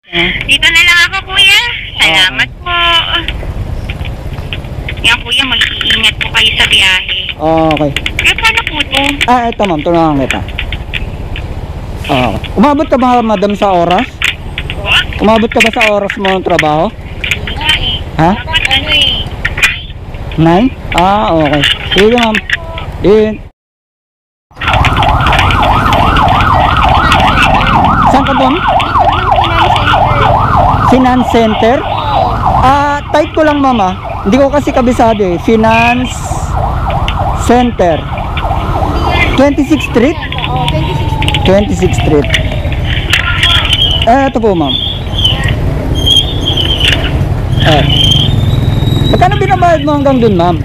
Dito na lang ako, kuya. Salamat po. Yan, kuya, mag-iingat po kayo sa biyahe. Okay. Kaya paano po ito? Ito ma'am, tulungan kita. Okay. Umabot ka ba madam sa oras? Umabot ka ba sa oras mo ng trabaho? Ha? Dapat ano eh. 9? Okay. Sige ma'am. Saan ka doon? Finance Center? Type ko lang mama. Hindi ko kasi kabisado eh. Finance Center. 26th Street? 26th Street. Ito po ma'am. Magkano binabayad mo hanggang dun ma'am?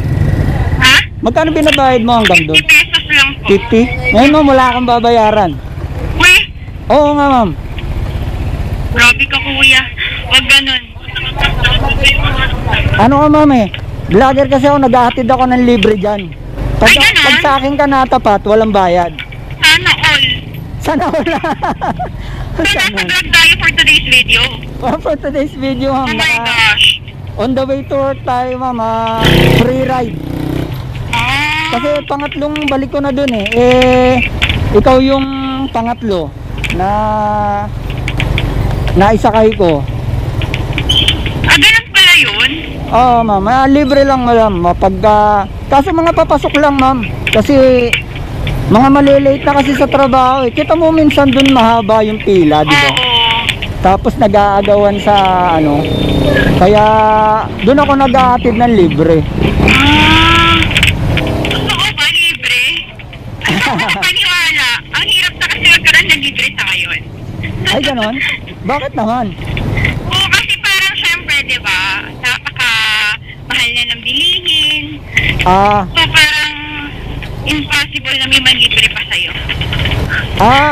Ha? Magkano binabayad mo hanggang dun? 50 pesos lang po. 50? Ngayon ma'am, wala akong babayaran. Uy, Oo nga ma'am. grabe ka, kuya. Huwag ganun. Ano ka ma'am eh? Vlogger kasi ako, nag-ahatid ako ng libre dyan. Ay, ganun? Pag sa akin ka natapat, walang bayad. Sana all. Sana wala. So, nasa vlog tayo for today's video. For today's video Oh ma'am, my gosh. on the way to work tayo ma'am, free ride. Kasi pangatlong balik ko na dun eh. Ikaw yung pangatlo na naisakay ko. Ganun pala yun? Oo ma'am, libre lang ma'am. Kaso mga papasok lang ma'am. Kasi mga malilate na kasi sa trabaho eh. Kita mo minsan dun mahaba yung pila, di ba? Oo. Tapos nag-aagawan sa ano. Kaya dun ako nag-aatid ng libre. Gusto ko ba libre? Ano ko paniwala? Ang hirap na kasi magkaroon ng libre sa ngayon. Ay ganon? Bakit naman? Oo, kasi parang syempre, di ba? Napaka mahal na ng bilihin. So parang impossible na may manlibre pa sa'yo.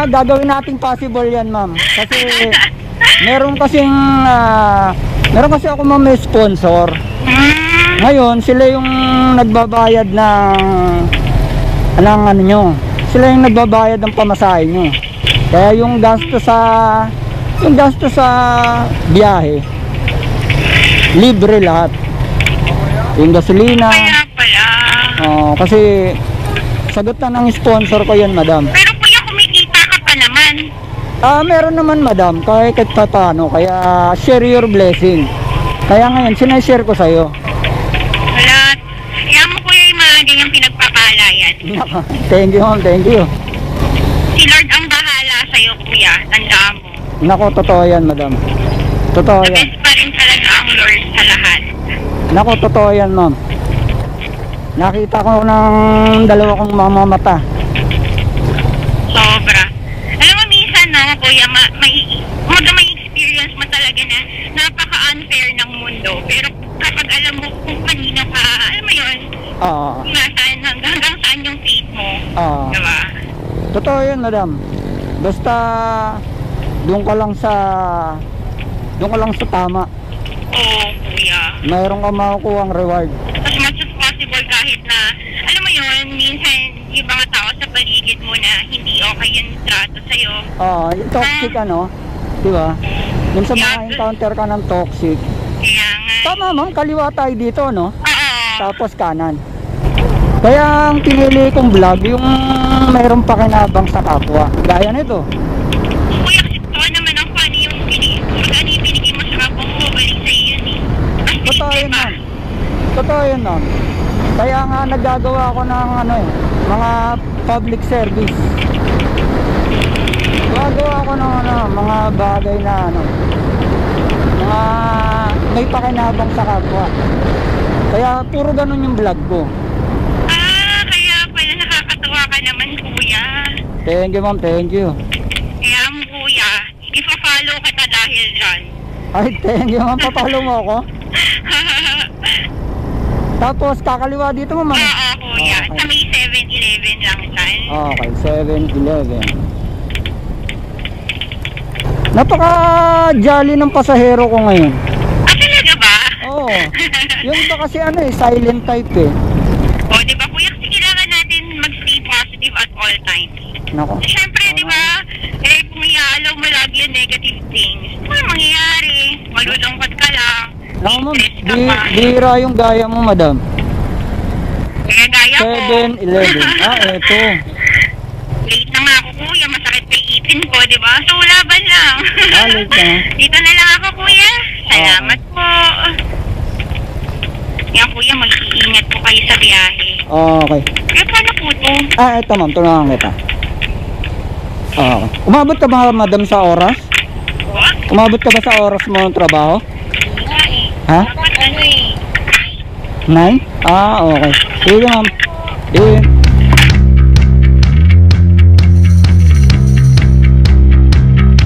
Gagawin nating possible yan ma'am. Kasi meron kasi ako ma'am may sponsor. Ngayon sila yung nagbabayad ng ano nyo. Sila yung nagbabayad ng pamasahe nyo. Kaya yung gasto sa biyahe libre lahat. Yung gasolina. Kaya pala. Kasi sagot na ng sponsor ko yan madam. Pero kuya, kumikita ka pa naman. Meron naman madam, kahit paano. Kaya share your blessing. Kaya ngayon sinashare ko sa'yo. Wala. Kaya mo kuya yung mga ganyang pinagpapalayan. Thank you ma'am, thank you. Si Lord ang bahala sa'yo, kuya. Tandaan mo. Nako, totoo yan madam. Totoo The yan. best pa rin talaga ang Lord sa lahat. Nako, totoo yan ma'am. Nakita ko ng dalawa kong mga mata. Sobra. Alam mo, minsan na, kuya, may experience mo talaga na napaka-unfair ng mundo. Pero kapag alam mo kung kanino ka, alam mo yun, nasaan, hanggang saan yung faith mo. Diba? Totoo yan madam. Basta doon ka lang sa tama. Oo, kuya. Mayroon ka makukuha ang reward. As much as possible kahit na, alam mo yun, minsan yung mga tao sa paligid mo na hindi okay yung trato sa'yo. Yung toxic ano, di ba? Yung sa mga encounter ka ng toxic. Kaya nga. Tama ma'am, kaliwa tayo dito no? Oo. Tapos kanan. Kaya ang pinili kong vlog, yung mayroong pakinabang sa kapwa. Gaya nito. Kuya, kasi totoo naman ang funny yung binigay mo sa kapwa mo, balik sa'yo yun eh. Totoo yun ma'am. Totoo yun ma'am. Kaya nga naggagawa ako ng mga public service. Gagawa ako ng mga bagay na mga may pakinabang sa kapwa. Kaya puro ganun yung vlog ko. Kaya pala nakakatuwa ka naman, kuya. Thank you ma'am, thank you. Kaya mo, kuya, ipa-follow kita dahil dyan. Ay, thank you ma'am, papalo mo ako. Tapos kakaliwa dito ma'am. Oo, kuya. Okay. Sa may 7-Eleven lang dyan. Okay, 7-Eleven. Napaka-jolly ng pasahero ko ngayon. Talaga ba? Oo. Yung iba kasi silent type eh. Di ba, kuya? Kasi kailangan natin mag-stay positive at all times. Nako. Siyempre, di ba? Kung iaalaw mo lagi yung negative things, ano mangyayari? malulungkot ka lang. Naku ma'am, Stress ka pa. bihira yung gaya mo madam. Kaya gaya ko. 7-11. Eto. Late na nga ako kuya, masakit pa yung ipin ko, di ba? So laban lang. Late na. Dito na lang ako kuya. Salamat po. Yan kuya, mag-iingat po kayo sa biyahe. Okay. Kaya paano po to? Eto ma'am, tulungan kita. Umabot ka ba madam sa oras? What? Umabot ka ba sa oras mo ng trabaho? Nga eh. Ha? Dapat ano eh. 9? Okay. Sige ma'am. Sige.